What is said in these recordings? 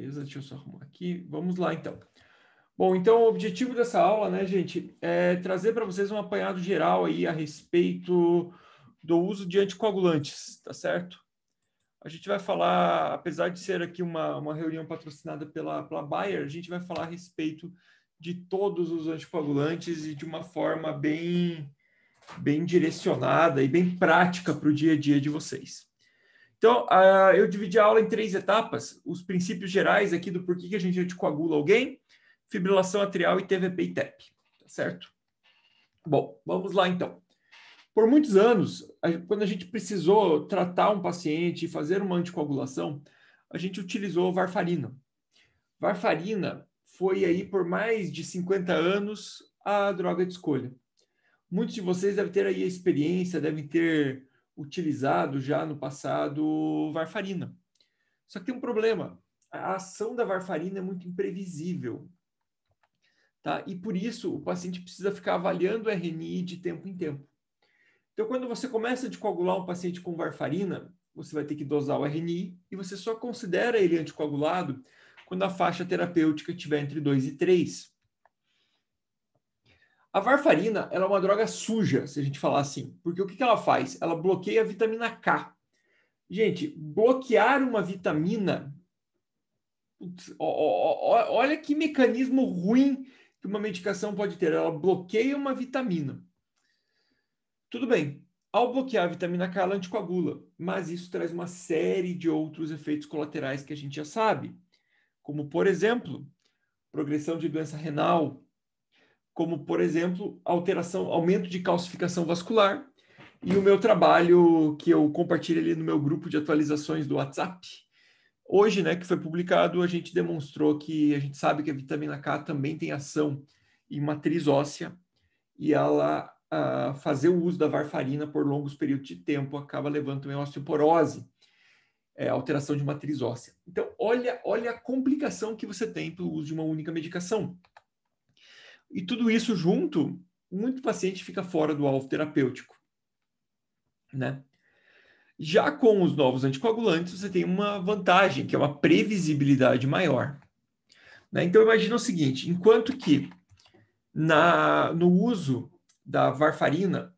Beleza, deixa eu só arrumar aqui. Vamos lá, então. Bom, então o objetivo dessa aula, né, gente, é trazer para vocês um apanhado geral aí a respeito do uso de anticoagulantes, tá certo? A gente vai falar, apesar de ser aqui uma reunião patrocinada pela Bayer, a gente vai falar a respeito de todos os anticoagulantes e de uma forma bem direcionada e bem prática para o dia a dia de vocês. Então, eu dividi a aula em 3 etapas, os princípios gerais aqui do porquê que a gente anticoagula alguém, fibrilação atrial e TVP e TEP, tá certo? Bom, vamos lá então. Por muitos anos, quando a gente precisou tratar um paciente e fazer uma anticoagulação, a gente utilizou varfarina. Varfarina foi aí por mais de 50 anos a droga de escolha. Muitos de vocês devem ter aí a experiência, devem ter utilizado já no passado varfarina. Só que tem um problema. A ação da varfarina é muito imprevisível. Tá? E por isso o paciente precisa ficar avaliando o RNI de tempo em tempo. Então, quando você começa a anticoagular um paciente com varfarina, você vai ter que dosar o RNI e você só considera ele anticoagulado quando a faixa terapêutica estiver entre 2 e 3. A varfarina ela é uma droga suja, se a gente falar assim, porque o que ela faz? Ela bloqueia a vitamina K. Gente, bloquear uma vitamina... Olha que mecanismo ruim que uma medicação pode ter. Ela bloqueia uma vitamina. Tudo bem, ao bloquear a vitamina K, ela anticoagula, mas isso traz uma série de outros efeitos colaterais que a gente já sabe, como, por exemplo, progressão de doença renal, como, por exemplo, aumento de calcificação vascular, e o meu trabalho que eu compartilho ali no meu grupo de atualizações do WhatsApp, hoje, né, que foi publicado, a gente demonstrou que a gente sabe que a vitamina K também tem ação em matriz óssea, e ela fazer o uso da varfarina por longos períodos de tempo acaba levando também a osteoporose, alteração de matriz óssea. Então, olha a complicação que você tem pelo uso de uma única medicação. E tudo isso junto, muito paciente fica fora do alvo terapêutico, né? Já com os novos anticoagulantes, você tem uma vantagem, que é uma previsibilidade maior, né? Então, imagina o seguinte, enquanto que no uso da varfarina,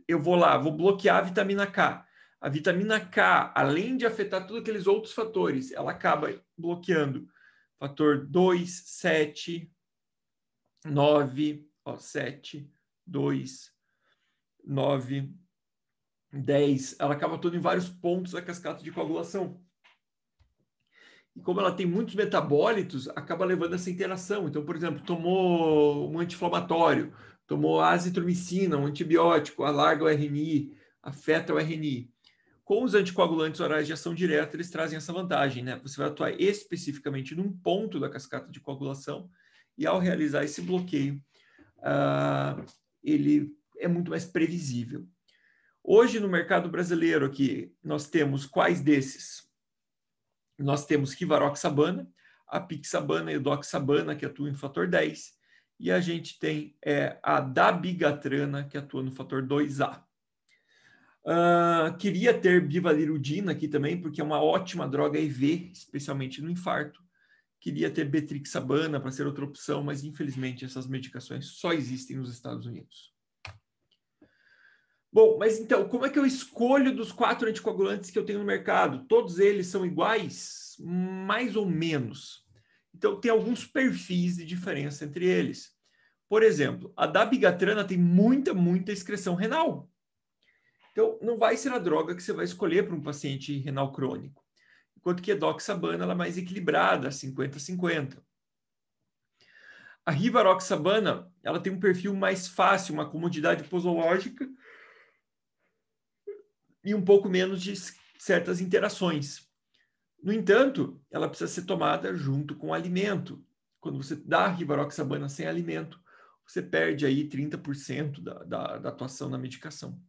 eu vou bloquear a vitamina K. A vitamina K, além de afetar todos aqueles outros fatores, ela acaba bloqueando fator 2, 7, 9, 7, 2, 9, 10. Ela acaba toda em vários pontos da cascata de coagulação. E como ela tem muitos metabólitos, acaba levando essa interação. Então, por exemplo, tomou um anti-inflamatório, tomou azitromicina, um antibiótico, alarga o RNI, afeta o RNI. Com os anticoagulantes orais de ação direta, eles trazem essa vantagem, né? Você vai atuar especificamente num ponto da cascata de coagulação e ao realizar esse bloqueio, ele é muito mais previsível. Hoje, no mercado brasileiro aqui, nós temos quais desses? Nós temos rivaroxabana, a pixabana e o doxabana, que atuam em fator 10, e a gente tem a dabigatrana, que atua no fator 2A. Queria ter bivalirudina aqui também, porque é uma ótima droga IV, especialmente no infarto. Queria ter betrixabana para ser outra opção, mas infelizmente essas medicações só existem nos Estados Unidos. Bom, mas então, como é que eu escolho dos 4 anticoagulantes que eu tenho no mercado? Todos eles são iguais? Mais ou menos. Então, tem alguns perfis de diferença entre eles. Por exemplo, a dabigatrana tem muita excreção renal. Então, não vai ser a droga que você vai escolher para um paciente renal crônico. Enquanto que a doxabana ela é mais equilibrada, 50-50. A rivaroxabana ela tem um perfil mais fácil, uma comodidade posológica, e um pouco menos de certas interações. No entanto, ela precisa ser tomada junto com o alimento. Quando você dá rivaroxabana sem alimento, você perde aí 30% da atuação na medicação.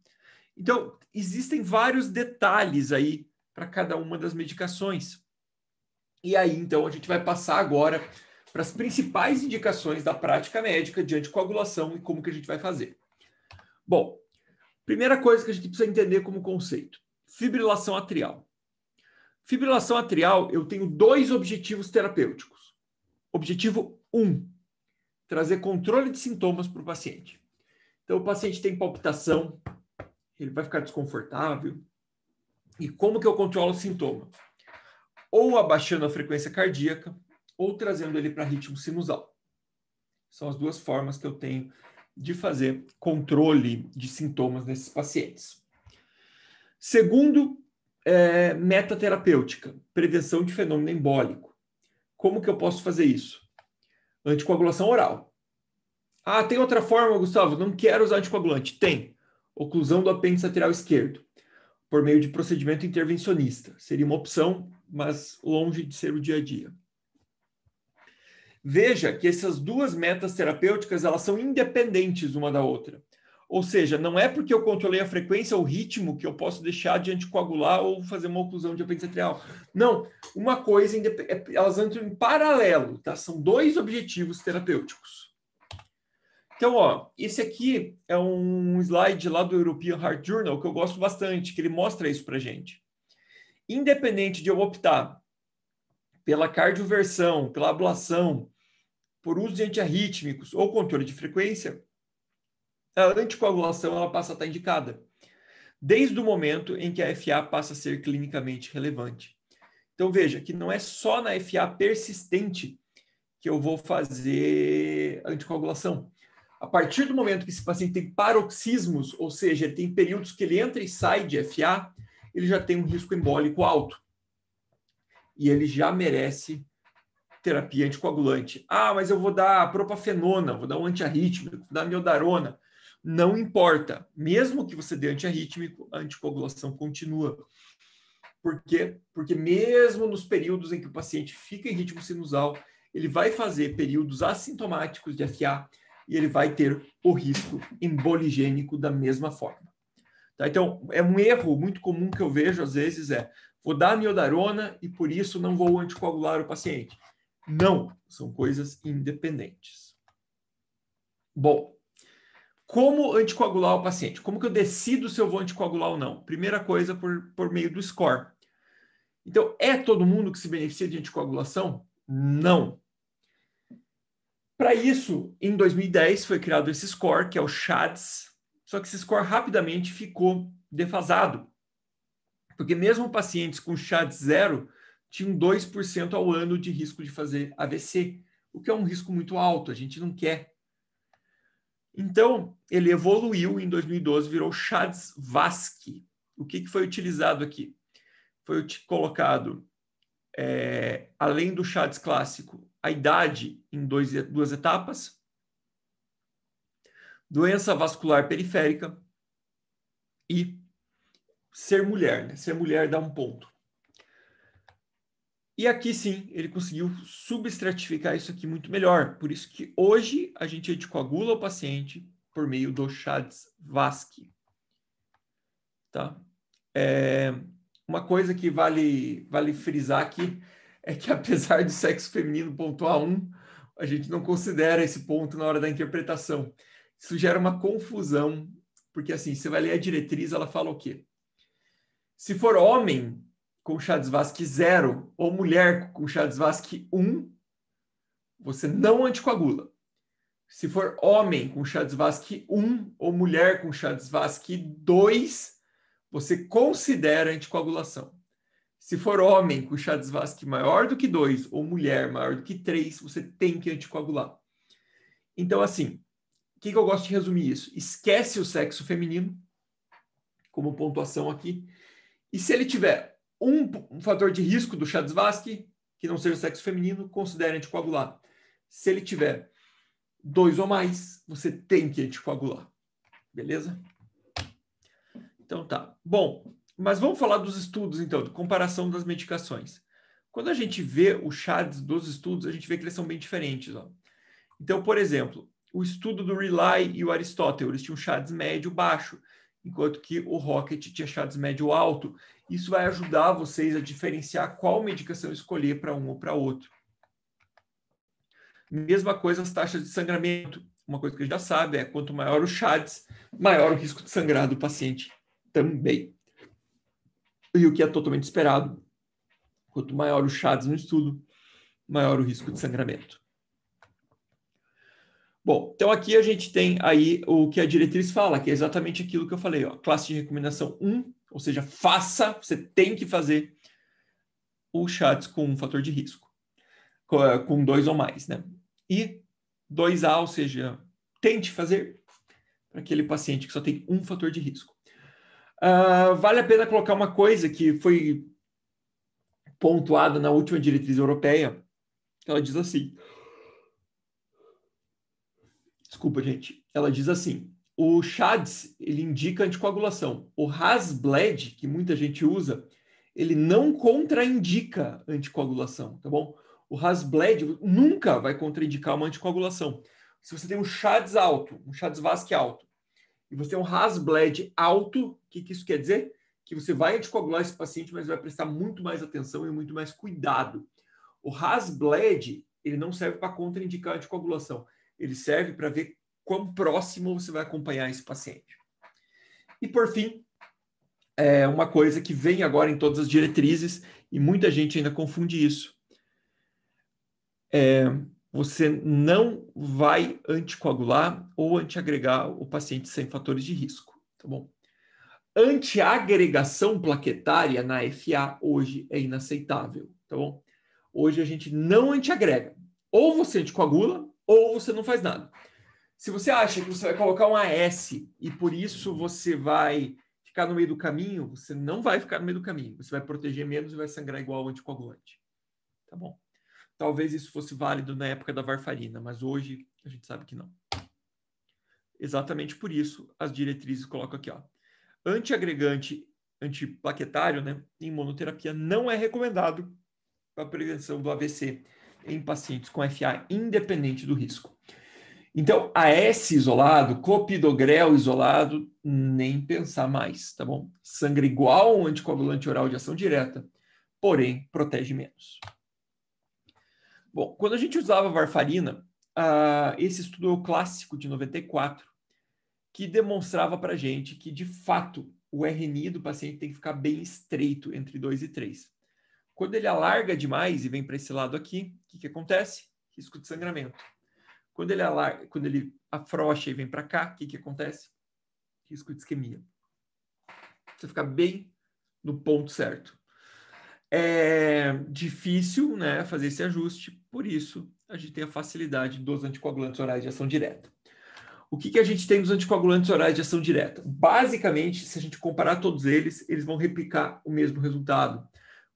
Então, existem vários detalhes aí para cada uma das medicações. E aí, então, a gente vai passar agora para as principais indicações da prática médica de anticoagulação e como que a gente vai fazer. Bom, primeira coisa que a gente precisa entender como conceito: fibrilação atrial. Fibrilação atrial, eu tenho 2 objetivos terapêuticos. Objetivo 1, trazer controle de sintomas para o paciente. Então, o paciente tem palpitação, ele vai ficar desconfortável. E como que eu controlo o sintoma? Ou abaixando a frequência cardíaca, ou trazendo ele para ritmo sinusal. São as 2 formas que eu tenho de fazer controle de sintomas nesses pacientes. Segundo, metaterapêutica, prevenção de fenômeno embólico. Como que eu posso fazer isso? Anticoagulação oral. Ah, tem outra forma, Gustavo? Não quero usar anticoagulante. Tem. Oclusão do apêndice atrial esquerdo, por meio de procedimento intervencionista. Seria uma opção, mas longe de ser o dia a dia. Veja que essas 2 metas terapêuticas, elas são independentes uma da outra. Ou seja, não é porque eu controlei a frequência ou o ritmo que eu posso deixar de anticoagular ou fazer uma oclusão de apêndice atrial. Não, uma coisa, elas entram em paralelo, tá? São 2 objetivos terapêuticos. Então, ó, esse aqui é um slide lá do European Heart Journal que eu gosto bastante, que ele mostra isso pra gente. Independente de eu optar pela cardioversão, pela ablação, por uso de antiarrítmicos ou controle de frequência, a anticoagulação ela passa a estar indicada, desde o momento em que a FA passa a ser clinicamente relevante. Então, veja que não é só na FA persistente que eu vou fazer anticoagulação. A partir do momento que esse paciente tem paroxismos, ou seja, ele tem períodos que ele entra e sai de FA, ele já tem um risco embólico alto. E ele já merece terapia anticoagulante. Ah, mas eu vou dar propafenona, vou dar um antiarrítmico, vou dar miodarona. Não importa. Mesmo que você dê antiarrítmico, a anticoagulação continua. Por quê? Porque mesmo nos períodos em que o paciente fica em ritmo sinusal, ele vai fazer períodos assintomáticos de FA e ele vai ter o risco emboligênico da mesma forma. Tá? Então, é um erro muito comum que eu vejo, às vezes, vou dar miodarona e por isso não vou anticoagular o paciente. Não, são coisas independentes. Bom, como anticoagular o paciente? Como que eu decido se eu vou anticoagular ou não? Primeira coisa, por meio do score. Então, é todo mundo que se beneficia de anticoagulação? Não. Para isso, em 2010, foi criado esse score, que é o SHADS, só que esse score rapidamente ficou defasado, porque mesmo pacientes com SHADS 0 tinham 2% ao ano de risco de fazer AVC, o que é um risco muito alto, a gente não quer. Então, ele evoluiu em 2012, virou SHADS-VASc. O que foi utilizado aqui? Foi colocado, além do SHADS clássico, a idade em 2 etapas, doença vascular periférica e ser mulher, né? Ser mulher dá um ponto. E aqui sim, ele conseguiu subestratificar isso aqui muito melhor. Por isso que hoje a gente anticoagula o paciente por meio do SHADS-VASc. Tá? Uma coisa que vale frisar aqui é que apesar do sexo feminino pontuar 1, a gente não considera esse ponto na hora da interpretação. Isso gera uma confusão, porque assim, você vai ler a diretriz, ela fala o quê? Se for homem com SHADS-VASc 0 ou mulher com SHADS-VASc 1, você não anticoagula. Se for homem com SHADS-VASc 1 ou mulher com SHADS-VASc 2, você considera anticoagulação. Se for homem com SHADS-VASc maior do que 2 ou mulher maior do que 3, você tem que anticoagular. Então, assim, o que eu gosto de resumir isso? Esquece o sexo feminino, como pontuação aqui, e se ele tiver um fator de risco do SHADS-VASc, que não seja sexo feminino, considere anticoagular. Se ele tiver 2 ou mais, você tem que anticoagular. Beleza? Então tá. Bom, mas vamos falar dos estudos, então, de comparação das medicações. Quando a gente vê o SHADS dos estudos, a gente vê que eles são bem diferentes. Ó. Então, por exemplo, o estudo do Rely e o Aristotle, eles tinham SHADS médio baixo, enquanto que o Rocket tinha SHADS médio alto. Isso vai ajudar vocês a diferenciar qual medicação escolher para um ou para outro. Mesma coisa as taxas de sangramento. Uma coisa que a gente já sabe é quanto maior o SHADS, maior o risco de sangrar do paciente também. E o que é totalmente esperado Quanto maior o CHADS no estudo, maior o risco de sangramento. Bom, então aqui a gente tem aí o que a diretriz fala, que é exatamente aquilo que eu falei, ó, classe de recomendação 1, ou seja, você tem que fazer o CHADS com um fator de risco, com 2 ou mais, né? E 2A, ou seja, tente fazer para aquele paciente que só tem um fator de risco. Vale a pena colocar uma coisa que foi pontuada na última diretriz europeia, que ela diz assim, desculpa, gente, ela diz assim, o CHADS, ele indica anticoagulação. O Hasbled, que muita gente usa, ele não contraindica anticoagulação, tá bom? O Hasbled nunca vai contraindicar uma anticoagulação. Se você tem um CHADS alto, um CHADS VASC alto, e você tem um Hasbled alto, o que isso quer dizer? Que você vai anticoagular esse paciente, mas vai prestar muito mais atenção e muito mais cuidado. O Hasbled, ele não serve para contraindicar a anticoagulação. Ele serve para ver quão próximo você vai acompanhar esse paciente. E, por fim, uma coisa que vem agora em todas as diretrizes, e muita gente ainda confunde isso, você não vai anticoagular ou antiagregar o paciente sem fatores de risco, tá bom? Antiagregação plaquetária na FA hoje é inaceitável, tá bom? Hoje a gente não antiagrega. Ou você anticoagula, ou você não faz nada. Se você acha que você vai colocar um AS e por isso você vai ficar no meio do caminho, você não vai ficar no meio do caminho. Você vai proteger menos e vai sangrar igual ao anticoagulante. Tá bom? Talvez isso fosse válido na época da varfarina, mas hoje a gente sabe que não. Exatamente por isso as diretrizes colocam aqui, ó. Antiagregante antiplaquetário, né, em monoterapia não é recomendado para a prevenção do AVC em pacientes com FA independente do risco. Então, AS isolado, clopidogrel isolado, nem pensar mais, tá bom? Sangra igual a um anticoagulante oral de ação direta, porém protege menos. Bom, quando a gente usava varfarina, esse estudo é o clássico de 94, que demonstrava para a gente que, de fato, o RNI do paciente tem que ficar bem estreito entre 2 e 3. Quando ele alarga demais e vem para esse lado aqui, o que acontece? Risco de sangramento. Quando ele afrouxa e vem para cá, o que acontece? Risco de isquemia. Você fica bem no ponto certo. É difícil, né, fazer esse ajuste, por isso a gente tem a facilidade dos anticoagulantes orais de ação direta. O que a gente tem dos anticoagulantes orais de ação direta? Basicamente, se a gente comparar todos eles, eles vão replicar o mesmo resultado.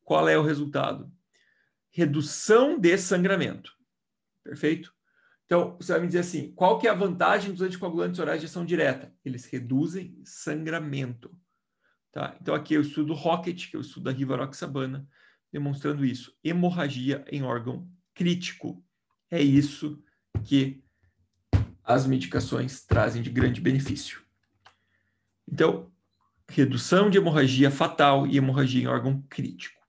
Qual é o resultado? Redução de sangramento. Perfeito? Então, você vai me dizer assim, qual que é a vantagem dos anticoagulantes orais de ação direta? Eles reduzem sangramento. Tá? Então, aqui é o estudo Rocket, que é o estudo da rivaroxabana, demonstrando isso. Hemorragia em órgão crítico. É isso que as medicações trazem de grande benefício. Então, redução de hemorragia fatal e hemorragia em órgão crítico.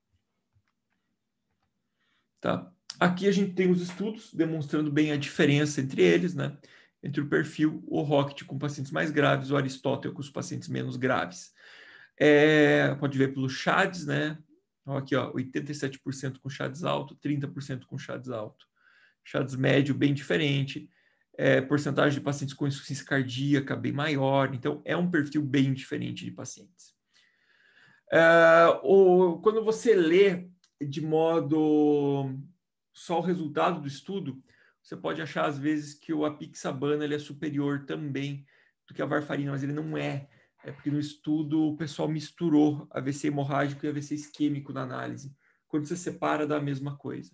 Tá? Aqui a gente tem os estudos demonstrando bem a diferença entre eles, né? Entre o perfil, o Rocket com pacientes mais graves, o Aristóteles com os pacientes menos graves. Pode ver pelo CHADS, né? Aqui, ó, 87% com CHADS alto, 30% com CHADS alto. CHADS médio, bem diferente. Porcentagem de pacientes com insuficiência cardíaca bem maior. Então, é um perfil bem diferente de pacientes. Quando você lê de modo só o resultado do estudo, você pode achar, às vezes, que o apixabana ele é superior também do que a varfarina, mas ele não é. É porque no estudo o pessoal misturou AVC hemorrágico e AVC isquêmico na análise. Quando você separa, dá a mesma coisa.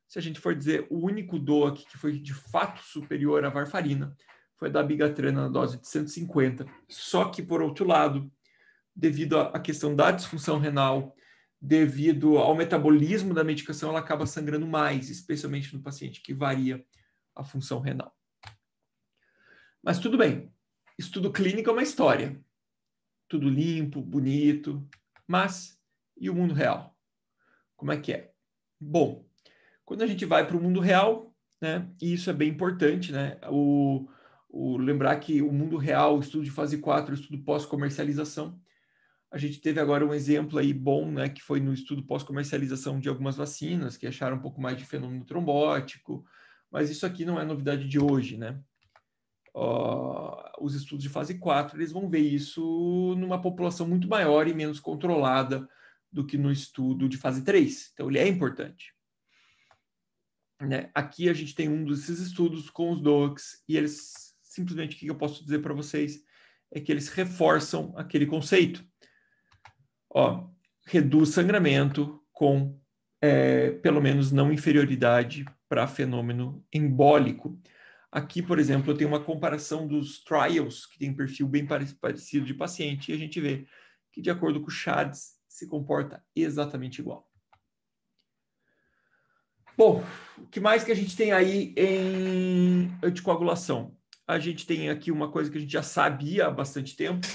Se a gente for dizer, o único DOAC que foi de fato superior à varfarina foi da bigatrana na dose de 150. Só que, por outro lado, devido à questão da disfunção renal, devido ao metabolismo da medicação, ela acaba sangrando mais, especialmente no paciente que varia a função renal. Mas tudo bem, estudo clínico é uma história. Tudo limpo, bonito, mas e o mundo real? Como é que é? Bom, quando a gente vai para o mundo real, né, e isso é bem importante, né, lembrar que o mundo real, o estudo de fase 4, o estudo pós-comercialização, A gente teve agora um exemplo aí bom, né, que foi no estudo pós-comercialização de algumas vacinas, que acharam um pouco mais de fenômeno trombótico, mas isso aqui não é novidade de hoje, né? Os estudos de fase 4, eles vão ver isso numa população muito maior e menos controlada do que no estudo de fase 3. Então, ele é importante. Né? Aqui a gente tem um desses estudos com os DOACs e eles, simplesmente, o que eu posso dizer para vocês é que eles reforçam aquele conceito. Reduz sangramento com, pelo menos, não inferioridade para fenômeno embólico. Aqui, por exemplo, eu tenho uma comparação dos trials, que tem perfil bem parecido de paciente, e a gente vê que, de acordo com o CHADS, se comporta exatamente igual. Bom, o que mais que a gente tem aí em anticoagulação? A gente tem aqui uma coisa que a gente já sabia há bastante tempo,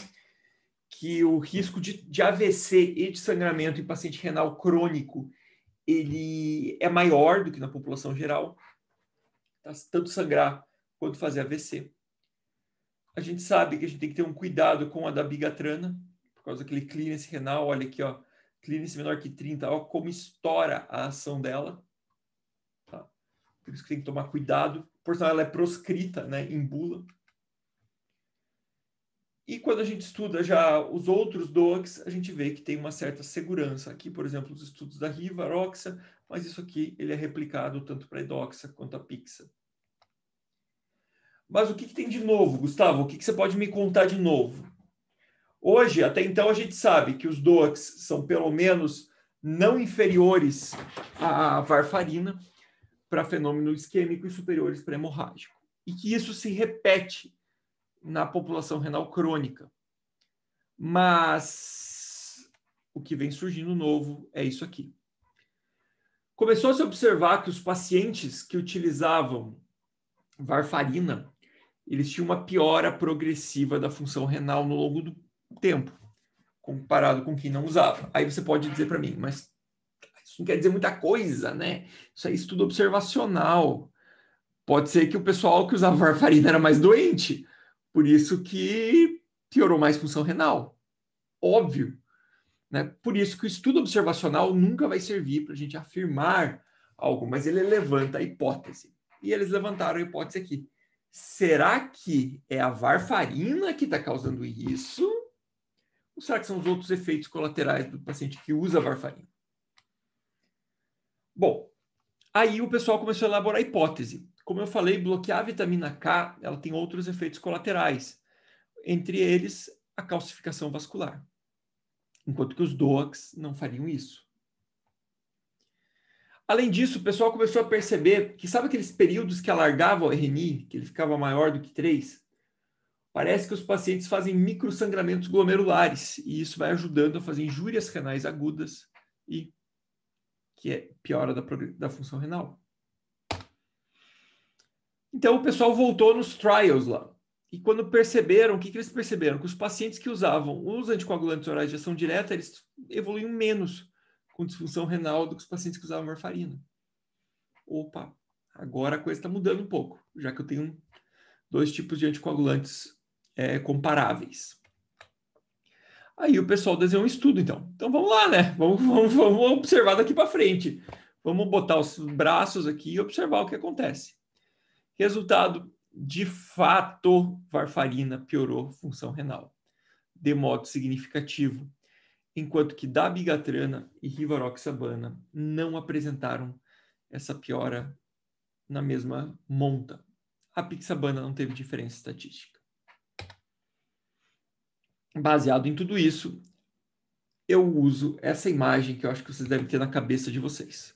que o risco de AVC e de sangramento em paciente renal crônico, ele é maior do que na população geral, tá? Tanto sangrar quanto fazer AVC. A gente sabe que a gente tem que ter um cuidado com a dabigatrana, por causa daquele clearance renal, olha aqui, ó, clearance menor que 30, ó, como estoura a ação dela. Tá? Por isso que tem que tomar cuidado, por sinal ela é proscrita, né, em bula. E quando a gente estuda já os outros DOACs, a gente vê que tem uma certa segurança. Aqui, por exemplo, os estudos da Rivaroxa, mas isso aqui ele é replicado tanto para a Edoxa quanto a Pixa. Mas o que tem de novo, Gustavo? O que você pode me contar de novo? Hoje, até então, a gente sabe que os DOACs são pelo menos não inferiores à varfarina para fenômeno isquêmico e superiores para hemorrágico. E que isso se repete na população renal crônica. Mas o que vem surgindo novo é isso aqui. Começou a se observar que os pacientes que utilizavam varfarina, eles tinham uma piora progressiva da função renal no longo do tempo, comparado com quem não usava. Aí você pode dizer para mim, mas isso não quer dizer muita coisa, né? Isso é estudo observacional. Pode ser que o pessoal que usava varfarina era mais doente, por isso que piorou mais função renal. Óbvio. Né? Por isso que o estudo observacional nunca vai servir para a gente afirmar algo, mas ele levanta a hipótese. E eles levantaram a hipótese aqui. Será que é a varfarina que está causando isso? Ou será que são os outros efeitos colaterais do paciente que usa varfarina? Bom, aí o pessoal começou a elaborar a hipótese. Como eu falei, bloquear a vitamina K, ela tem outros efeitos colaterais. Entre eles, a calcificação vascular. Enquanto que os DOACs não fariam isso. Além disso, o pessoal começou a perceber que, sabe aqueles períodos que alargava o RNI, que ele ficava maior do que 3? Parece que os pacientes fazem microsangramentos glomerulares, e isso vai ajudando a fazer injúrias renais agudas e que é piora da função renal. Então, o pessoal voltou nos trials lá. E quando perceberam, o que eles perceberam? Que os pacientes que usavam os anticoagulantes orais de ação direta, eles evoluíam menos com disfunção renal do que os pacientes que usavam varfarina. Opa, agora a coisa está mudando um pouco, já que eu tenho 2 tipos de anticoagulantes comparáveis. Aí o pessoal desenhou um estudo, então. Então vamos lá, né? Vamos observar daqui para frente. Vamos botar os braços aqui e observar o que acontece. Resultado, de fato, varfarina piorou função renal, de modo significativo, enquanto que dabigatrana e rivaroxabana não apresentaram essa piora na mesma monta. A pixabana não teve diferença estatística. Baseado em tudo isso, eu uso essa imagem que eu acho que vocês devem ter na cabeça de vocês.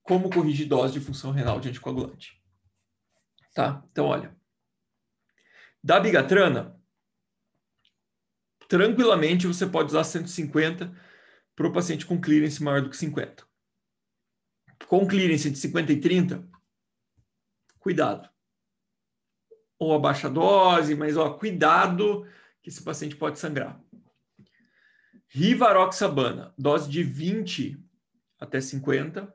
Como corrigir dose de função renal de anticoagulante. Tá? Então, olha. Dabigatrana, tranquilamente você pode usar 150 para o paciente com clearance maior do que 50. Com clearance de 50 e 30, cuidado. Ou abaixa a dose, mas cuidado que esse paciente pode sangrar. Rivaroxabana, dose de 20 até 50,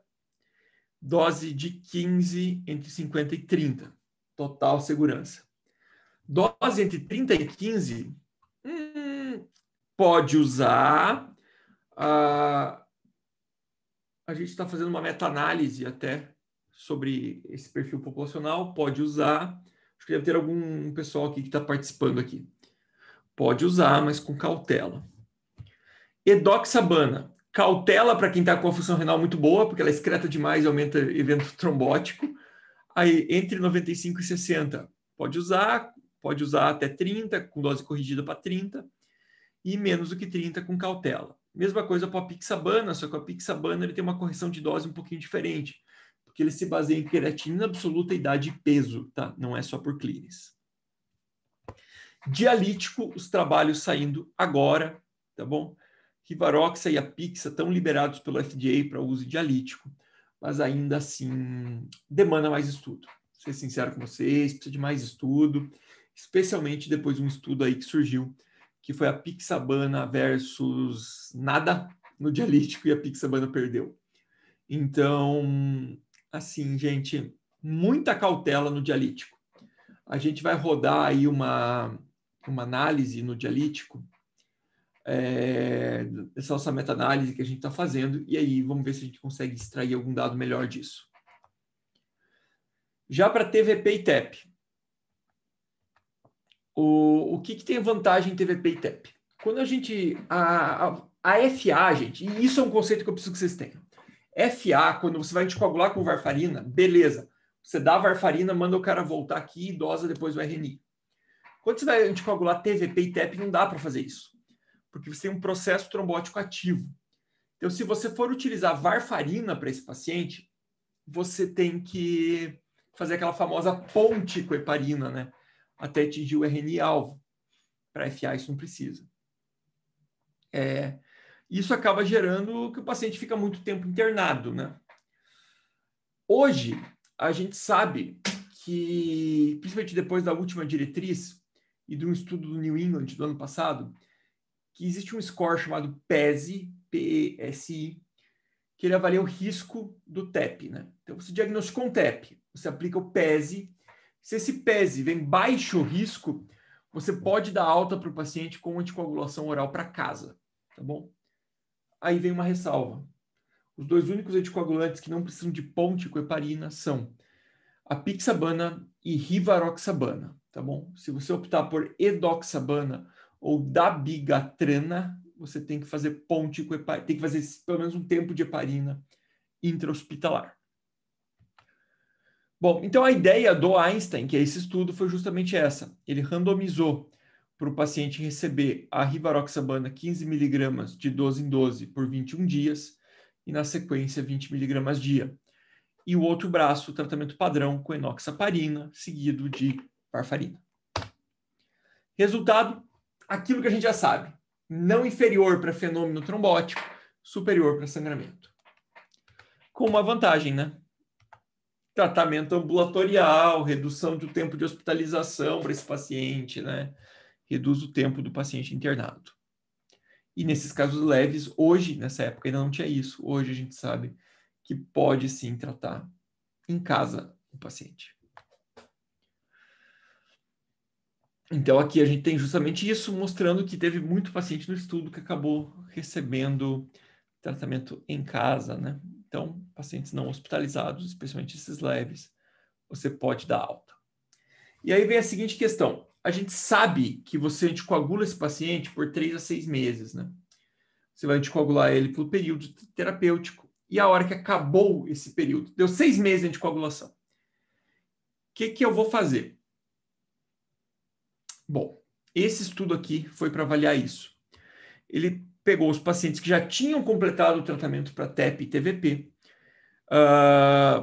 dose de 15 entre 50 e 30, total segurança. Dose entre 30 e 15, pode usar. A gente está fazendo uma meta-análise até sobre esse perfil populacional. Pode usar. Acho que deve ter algum pessoal aqui que está participando aqui. Pode usar, mas com cautela. Edoxabana. Cautela para quem está com a função renal muito boa, porque ela excreta demais e aumenta evento trombótico. Aí, entre 95 e 60, pode usar até 30, com dose corrigida para 30, e menos do que 30 com cautela. Mesma coisa para a apixabana, só que a apixabana ele tem uma correção de dose um pouquinho diferente, porque ele se baseia em creatinina absoluta, idade e peso, tá? Não é só por clearance. Dialítico, os trabalhos saindo agora, tá bom? Rivaroxa e Apixa estão liberados pelo FDA para uso dialítico, mas ainda assim demanda mais estudo. Vou ser sincero com vocês, precisa de mais estudo, especialmente depois de um estudo aí que surgiu, que foi a apixabana versus nada no dialítico e a apixabana perdeu. Então, assim, gente, muita cautela no dialítico. A gente vai rodar aí uma análise no dialítico, essa nossa meta-análise que a gente está fazendo, e aí vamos ver se a gente consegue extrair algum dado melhor disso. Já para TVP e TEP, o que tem vantagem em TVP e TEP? Quando a gente... A FA, gente, e isso é um conceito que eu preciso que vocês tenham. FA, quando você vai anticoagular com varfarina, beleza. Você dá a varfarina, manda o cara voltar aqui e dosa depois o RNI. Quando você vai anticoagular TVP e TEP, não dá para fazer isso, porque você tem um processo trombótico ativo. Então, se você for utilizar varfarina para esse paciente, você tem que fazer aquela famosa ponte com heparina, né? Até atingir o RNI-alvo. Para FA, isso não precisa. Isso acaba gerando que o paciente fica muito tempo internado, né? Hoje, a gente sabe que, principalmente depois da última diretriz e de um estudo do New England do ano passado, que existe um score chamado PESI, P-E-S-I, que ele avalia o risco do TEP, né? Então, você diagnosticou um TEP, você aplica o PESI. Se esse PESI vem baixo risco, você pode dar alta para o paciente com anticoagulação oral para casa, tá bom? Aí vem uma ressalva. Os dois únicos anticoagulantes que não precisam de ponte com heparina são a apixabana e rivaroxabana, tá bom? Se você optar por edoxabana ou dabigatrana, você tem que fazer ponte com heparina, tem que fazer pelo menos um tempo de heparina intra-hospitalar. Bom, então a ideia do Einstein, que é esse estudo, foi justamente essa. Ele randomizou para o paciente receber a rivaroxabana 15 mg de 12 em 12 por 21 dias e, na sequência, 20 mg dia. E o outro braço, o tratamento padrão com enoxaparina, seguido de varfarina. Resultado, aquilo que a gente já sabe. Não inferior para fenômeno trombótico, superior para sangramento. Com uma vantagem, né? Tratamento ambulatorial, redução do tempo de hospitalização para esse paciente, né? Reduz o tempo do paciente internado. E nesses casos leves, hoje, nessa época, ainda não tinha isso. Hoje a gente sabe que pode sim tratar em casa o paciente. Então aqui a gente tem justamente isso, mostrando que teve muito paciente no estudo que acabou recebendo tratamento em casa, né? Então, pacientes não hospitalizados, especialmente esses leves, você pode dar alta. E aí vem a seguinte questão. A gente sabe que você anticoagula esse paciente por 3 a 6 meses, né? Você vai anticoagular ele pelo período terapêutico. E a hora que acabou esse período, deu 6 meses de anticoagulação. O que eu vou fazer? Bom, esse estudo aqui foi para avaliar isso. Ele pegou os pacientes que já tinham completado o tratamento para TEP e TVP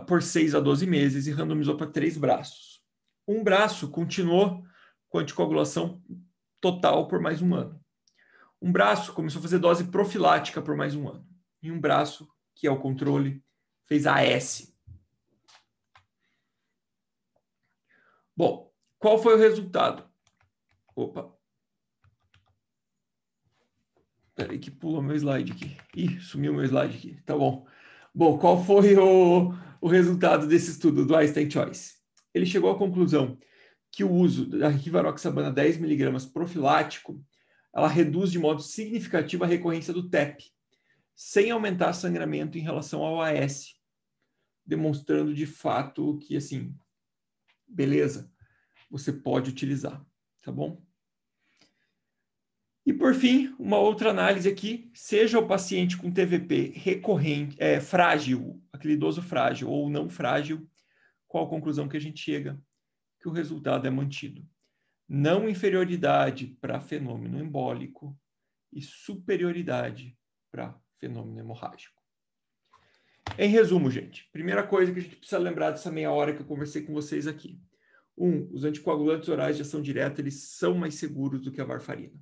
por 6 a 12 meses e randomizou para 3 braços. Um braço continuou com anticoagulação total por mais um ano. Um braço começou a fazer dose profilática por mais um ano. E um braço, que é o controle, fez AS. Bom, qual foi o resultado? Opa. Peraí que pulou meu slide aqui. Ih, sumiu meu slide aqui. Tá bom. Bom, qual foi o resultado desse estudo do Einstein Choice? Ele chegou à conclusão que o uso da rivaroxabana 10 mg profilático ela reduz de modo significativo a recorrência do TEP, sem aumentar sangramento em relação ao AS, demonstrando de fato que, assim, beleza, você pode utilizar, tá bom? E, por fim, uma outra análise aqui, seja o paciente com TVP recorrente, frágil, aquele idoso frágil ou não frágil, qual a conclusão que a gente chega? Que o resultado é mantido. Não inferioridade para fenômeno embólico e superioridade para fenômeno hemorrágico. Em resumo, gente, primeira coisa que a gente precisa lembrar dessa meia hora que eu conversei com vocês aqui. Os anticoagulantes orais de ação direta, eles são mais seguros do que a varfarina.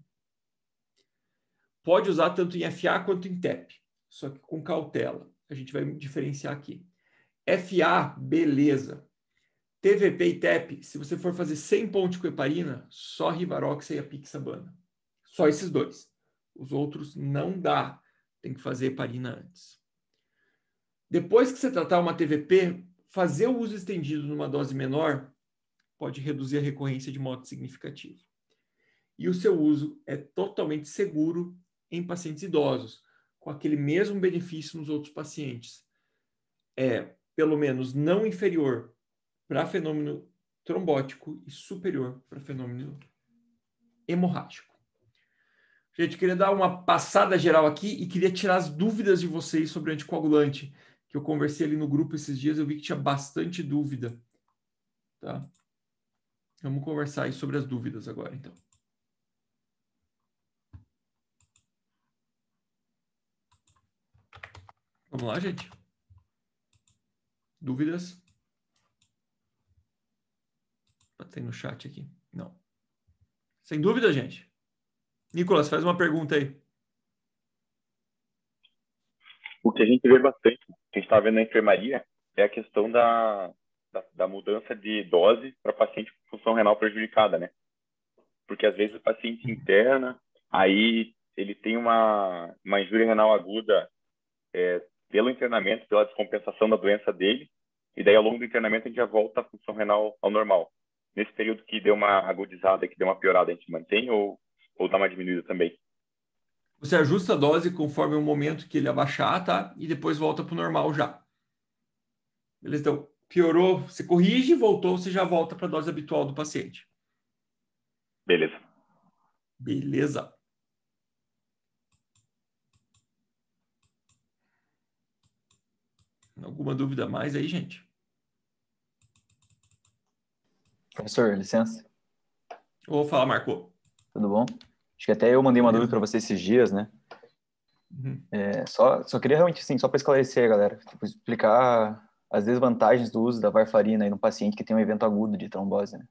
Pode usar tanto em FA quanto em TEP, só que com cautela. A gente vai diferenciar aqui. FA, beleza. TVP e TEP, se você for fazer 100 pontos com heparina, só Rivaroxaban e apixabana. Só esses dois. Os outros não dá. Tem que fazer heparina antes. Depois que você tratar uma TVP, fazer o uso estendido numa dose menor pode reduzir a recorrência de modo significativo. E o seu uso é totalmente seguro em pacientes idosos, com aquele mesmo benefício nos outros pacientes. É, pelo menos, não inferior para fenômeno trombótico e superior para fenômeno hemorrágico. Gente, queria dar uma passada geral aqui e queria tirar as dúvidas de vocês sobre anticoagulante, que eu conversei ali no grupo esses dias, eu vi que tinha bastante dúvida. Tá? Vamos conversar aí sobre as dúvidas agora, então. Vamos lá, gente? Dúvidas? Tem no chat aqui. Não. Sem dúvida, gente. Nicolas, faz uma pergunta aí. O que a gente vê bastante, que a gente está vendo na enfermaria, é a questão da mudança de dose para paciente com função renal prejudicada, né? Porque às vezes o paciente interna, aí ele tem uma injúria renal aguda pelo internamento, pela descompensação da doença dele, e daí ao longo do internamento a gente já volta a função renal ao normal. Nesse período que deu uma agudizada, que deu uma piorada, a gente mantém ou dá uma diminuída também? Você ajusta a dose conforme o momento que ele abaixar, tá? E depois volta para o normal já. Beleza? Então, piorou, você corrige, voltou, você já volta para a dose habitual do paciente. Beleza. Beleza. Alguma dúvida mais aí, gente? Professor, licença. Vou falar, Marco. Tudo bom? Acho que até eu mandei uma Beleza. dúvida para você esses dias, né? Uhum. Só queria realmente, assim, só para esclarecer, galera, tipo, explicar as desvantagens do uso da varfarina em um paciente que tem um evento agudo de trombose, né?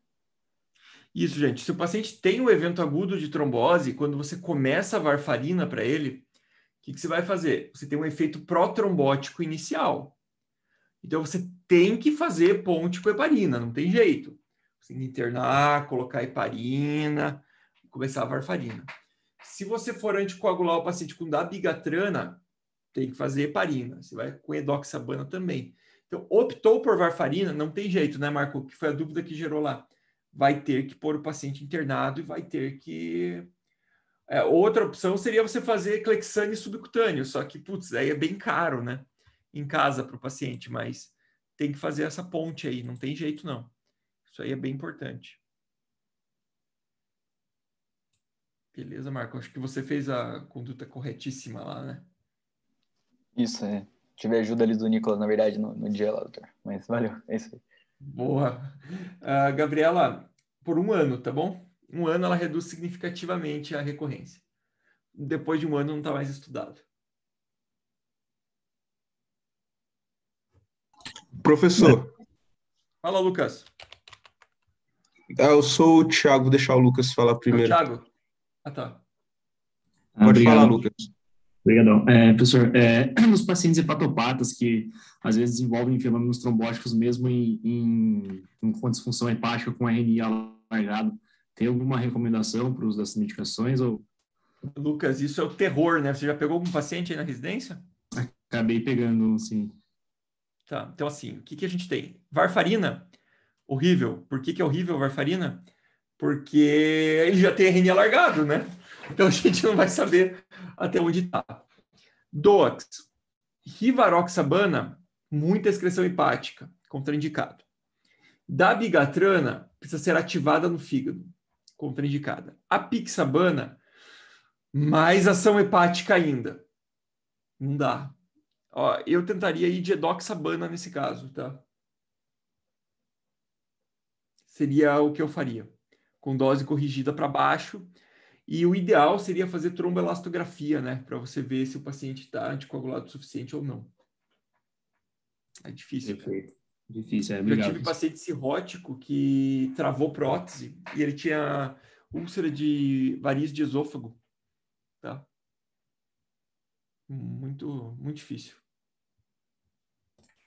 Isso, gente. Se o paciente tem um evento agudo de trombose, quando você começa a varfarina para ele, o que você vai fazer? Você tem um efeito protrombótico inicial. Então, você tem que fazer ponte com heparina, não tem jeito. Você tem que internar, colocar heparina, começar a varfarina. Se você for anticoagular o paciente com dabigatrana, tem que fazer heparina. Você vai com edoxabana também. Então, optou por varfarina, não tem jeito, né, Marco? Que foi a dúvida que gerou lá. Vai ter que pôr o paciente internado e vai ter que... outra opção seria você fazer clexane subcutâneo, só que, putz, aí é bem caro, né? Em casa para o paciente, mas tem que fazer essa ponte aí, não tem jeito não. Isso aí é bem importante. Beleza, Marco? Acho que você fez a conduta corretíssima lá, né? Isso, tive ajuda ali do Nicolas, na verdade, no dia lá, doutor. Mas valeu, é isso aí. Boa. Gabriela, por 1 ano, tá bom? 1 ano ela reduz significativamente a recorrência. Depois de 1 ano não está mais estudado. Professor, Fala, Lucas. eu sou o Thiago, vou deixar o Lucas falar É o primeiro. Thiago? Ah, tá. Pode falar, Obrigado. Lucas. Obrigadão. Professor, nos pacientes hepatopatas que às vezes desenvolvem fenômenos trombóticos mesmo com disfunção hepática com RNI alargado, tem alguma recomendação para o uso dessas medicações? Ou Lucas, isso é o terror, né? Você já pegou algum paciente aí na residência? acabei pegando, sim. Tá, então assim, o que a gente tem? Varfarina, horrível. Por que é horrível a varfarina? Porque ele já tem RNA alargado, né? Então a gente não vai saber até onde está. DOAX. Rivaroxabana, muita excreção hepática, contraindicado. Dabigatrana precisa ser ativada no fígado, contraindicada. Apixabana, mais ação hepática ainda. Não dá. Ó, eu tentaria ir de edoxabana nesse caso, tá? Seria o que eu faria, com dose corrigida para baixo. E o ideal seria fazer tromboelastografia, né? Para você ver se o paciente está anticoagulado o suficiente ou não. É difícil. Perfeito. Difícil, Já obrigado. tive paciente cirrótico que travou prótese e ele tinha úlcera de varizes de esôfago. Tá? Muito, muito difícil.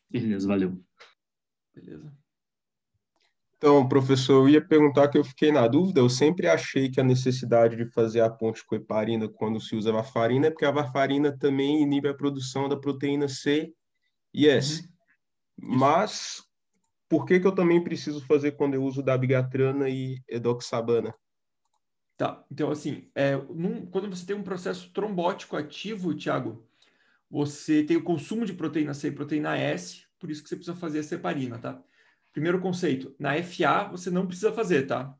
Beleza, valeu. Beleza. Então, professor, eu ia perguntar que eu fiquei na dúvida. Eu sempre achei que a necessidade de fazer a ponte com heparina quando se usa varfarina é porque a varfarina também inibe a produção da proteína C e S. Mas por que eu também preciso fazer quando eu uso dabigatrana e edoxabana? Tá, então assim, quando você tem um processo trombótico ativo, Thiago, você tem o consumo de proteína C e proteína S, por isso que você precisa fazer a heparina, tá? Primeiro conceito, na FA você não precisa fazer, tá?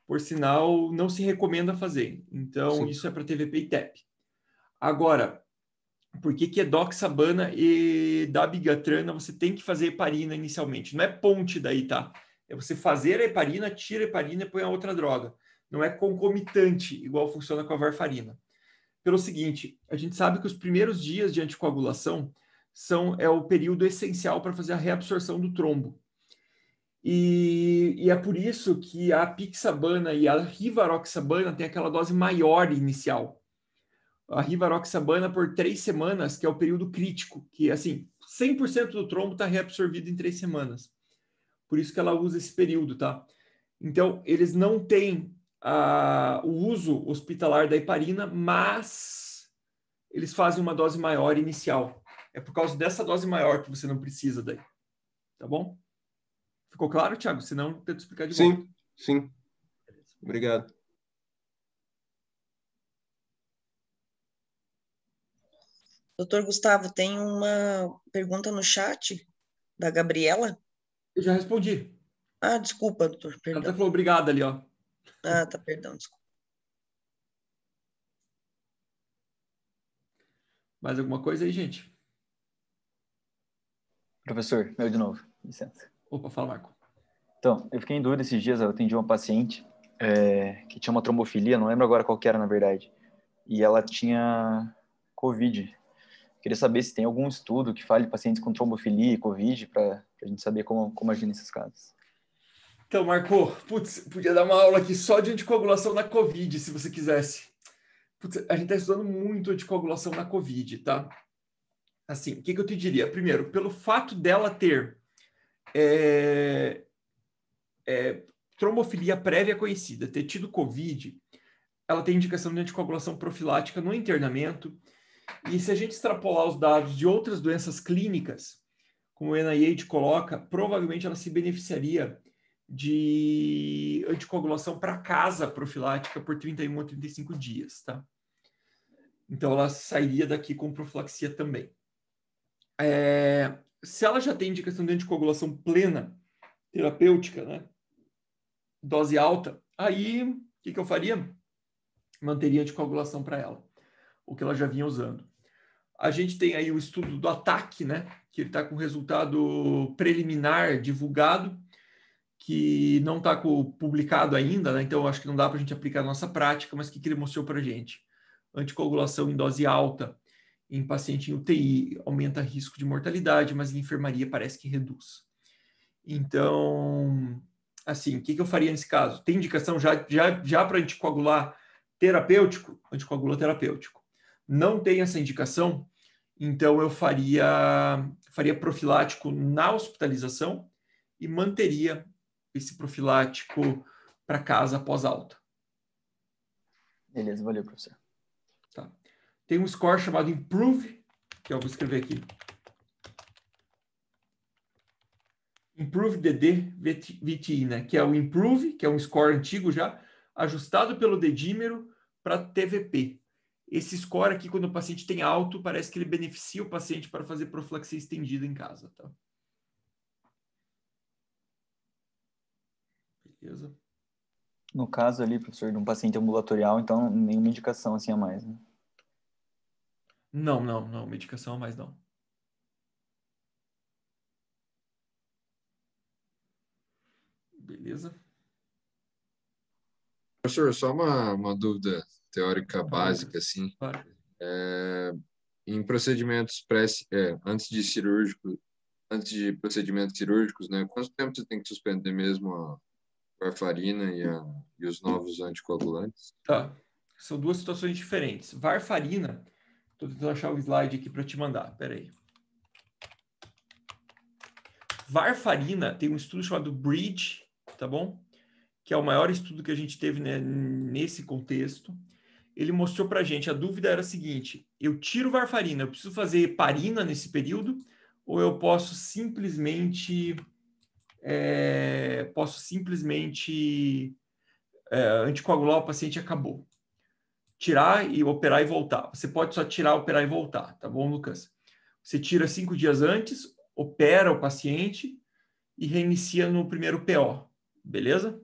Por sinal, não se recomenda fazer. Então, Sim. isso é para TVP e TEP. Agora, por que edoxabana e dabigatrana você tem que fazer heparina inicialmente? Não é ponte daí, tá? É você fazer a heparina, tira a heparina e põe a outra droga. Não é concomitante, igual funciona com a varfarina. Pelo seguinte, a gente sabe que os primeiros dias de anticoagulação é o período essencial para fazer a reabsorção do trombo. E é por isso que a apixabana e a rivaroxabana têm aquela dose maior inicial. A rivaroxabana por 3 semanas, que é o período crítico, que assim, 100% do trombo está reabsorvido em 3 semanas. Por isso que ela usa esse período, tá? Então, eles não têm o uso hospitalar da heparina, mas eles fazem uma dose maior inicial. É por causa dessa dose maior que você não precisa daí. Tá bom? Ficou claro, Thiago? Senão, eu tento explicar de volta. Sim. Obrigado. Doutor Gustavo, tem uma pergunta no chat da Gabriela. Eu já respondi. Ah, desculpa, doutor, Ela perdão. até falou obrigado ali, ó. Ah, tá, perdão, desculpa. Mais alguma coisa aí, gente? Professor, eu de novo, licença. Opa, fala, Marco. Então, eu fiquei em dúvida esses dias, eu atendi uma paciente que tinha uma trombofilia, não lembro agora qual que era, na verdade, e ela tinha COVID. Queria saber se tem algum estudo que fale de pacientes com trombofilia e COVID, para a gente saber como agir nesses casos. Então, Marco, putz, podia dar uma aula aqui só de anticoagulação na COVID, se você quisesse. Putz, a gente está estudando muito anticoagulação na COVID, tá? Assim, o que eu te diria? Primeiro, pelo fato dela ter trombofilia prévia conhecida, ter tido COVID, ela tem indicação de anticoagulação profilática no internamento. E se a gente extrapolar os dados de outras doenças clínicas, como o NIH coloca, provavelmente ela se beneficiaria de anticoagulação para casa profilática por 31 a 35 dias, tá? Então, ela sairia daqui com profilaxia também. Se ela já tem indicação de anticoagulação plena, terapêutica, né? Dose alta, aí o que eu faria? Manteria anticoagulação para ela, o que ela já vinha usando. A gente tem aí o estudo do ATAC, né? Que ele está com resultado preliminar divulgado, que não está publicado ainda, né? Então acho que não dá para a gente aplicar a nossa prática, mas o que ele mostrou para a gente? Anticoagulação em dose alta em paciente em UTI aumenta risco de mortalidade, mas em enfermaria parece que reduz. Então, assim, o que eu faria nesse caso? Tem indicação já para anticoagular terapêutico? Anticoagula terapêutico. Não tem essa indicação, então eu faria profilático na hospitalização e manteria esse profilático para casa após alta. Beleza, valeu, professor. Tá. Tem um score chamado Improve, que eu vou escrever aqui. Improve DD VTI, né? Que é o Improve, que é um score antigo já, ajustado pelo dedímero para TVP. Esse score aqui, quando o paciente tem alto, parece que ele beneficia o paciente para fazer profilaxia estendida em casa, tá? Beleza? No caso ali, professor, de um paciente ambulatorial, então nenhuma indicação assim a mais, né? Não, medicação a mais não. Beleza? Professor, só uma dúvida teórica básica, assim. Claro. Em procedimentos antes de procedimentos cirúrgicos, né? Quanto tempo você tem que suspender mesmo a warfarina e os novos anticoagulantes? Tá. São duas situações diferentes. Varfarina, estou tentando achar o slide aqui para te mandar. Pera aí. Varfarina tem um estudo chamado Bridge, tá bom? Que é o maior estudo que a gente teve, né, nesse contexto. Ele mostrou para a gente, a dúvida era a seguinte: eu tiro varfarina, eu preciso fazer heparina nesse período, ou eu posso simplesmente anticoagular o paciente e acabou. Tirar e operar e voltar. Você pode só tirar, operar e voltar, tá bom, Lucas? Você tira 5 dias antes, opera o paciente e reinicia no primeiro PO, beleza?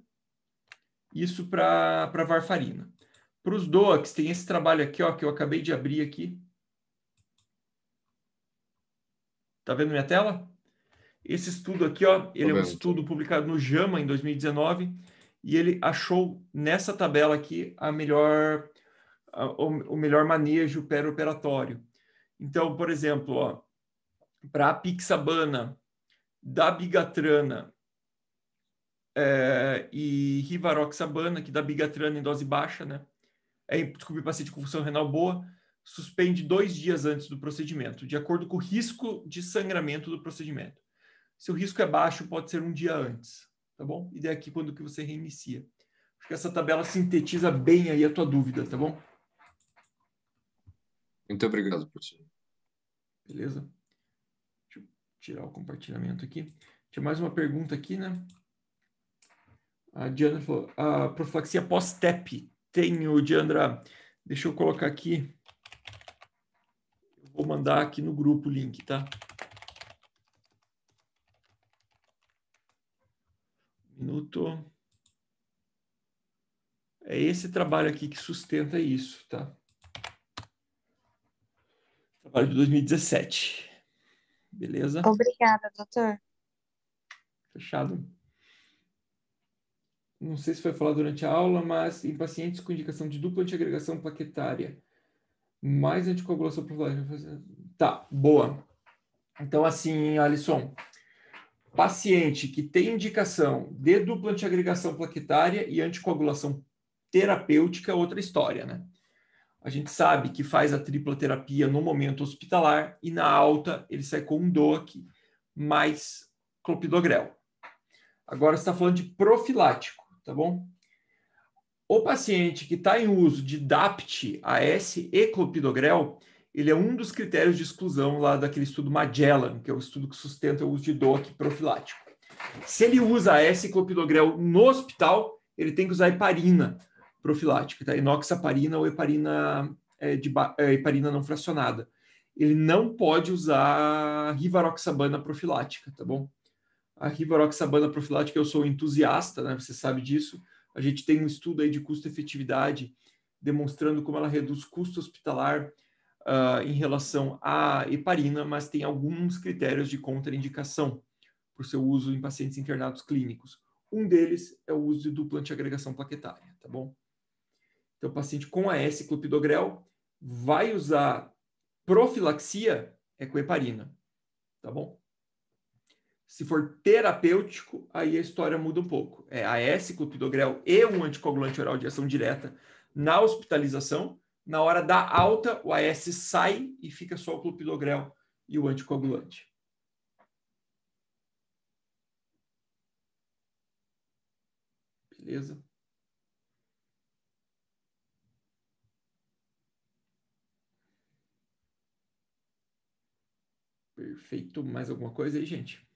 Isso para varfarina. Para os DOACs, tem esse trabalho aqui, ó, que eu acabei de abrir aqui. Tá vendo minha tela? Esse estudo aqui, ó, ele é um estudo publicado no JAMA em 2019 e ele achou nessa tabela aqui o melhor manejo perioperatório. Então, por exemplo, para a pixabana, dabigatrana e rivaroxabana, que dabigatrana em dose baixa, né? Desculpe, paciente com função renal boa, suspende 2 dias antes do procedimento, de acordo com o risco de sangramento do procedimento. Se o risco é baixo, pode ser 1 dia antes, tá bom? E daí aqui quando que você reinicia. Acho que essa tabela sintetiza bem aí a tua dúvida, tá bom? Muito obrigado, professor. Beleza? Deixa eu tirar o compartilhamento aqui. Tinha mais uma pergunta aqui, né? A Diandra falou, a profilaxia pós-TEP. Tenho, Diandra, deixa eu colocar aqui. Vou mandar aqui no grupo o link, tá? Um minuto. É esse trabalho aqui que sustenta isso, tá? Trabalho de 2017. Beleza? Obrigada, doutor. Fechado. Não sei se foi falado durante a aula, mas em pacientes com indicação de dupla antiagregação plaquetária, mais anticoagulação profilática. Tá, boa. Então, assim, Alisson, paciente que tem indicação de dupla antiagregação plaquetária e anticoagulação terapêutica é outra história, né? A gente sabe que faz a tripla terapia no momento hospitalar e na alta ele sai com um DOAC mais clopidogrel. Agora você está falando de profilático, tá bom? O paciente que está em uso de DAPT, AS e clopidogrel, ele é um dos critérios de exclusão lá daquele estudo Magellan, que é o estudo que sustenta o uso de DOAC profilático. Se ele usa AS e clopidogrel no hospital, ele tem que usar heparina profilática, tá? Enoxaparina ou heparina, heparina não fracionada. Ele não pode usar rivaroxabana profilática, tá bom? A rivaroxabana profilática, eu sou entusiasta, né? Você sabe disso. A gente tem um estudo aí de custo-efetividade demonstrando como ela reduz custo hospitalar em relação à heparina, mas tem alguns critérios de contraindicação por seu uso em pacientes internados clínicos. Um deles é o uso de dupla antiagregação plaquetária, tá bom? Então, o paciente com AS clopidogrel vai usar profilaxia com heparina, tá bom? Se for terapêutico, aí a história muda um pouco. É AS clopidogrel e um anticoagulante oral de ação direta na hospitalização. Na hora da alta, o AS sai e fica só o clopidogrel e o anticoagulante. Beleza? Perfeito. Mais alguma coisa aí, gente?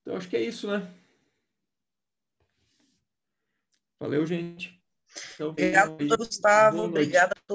Então, acho que é isso, né? Valeu, gente. Então, Obrigado, doutor Gustavo. boa noite. Obrigada a todos.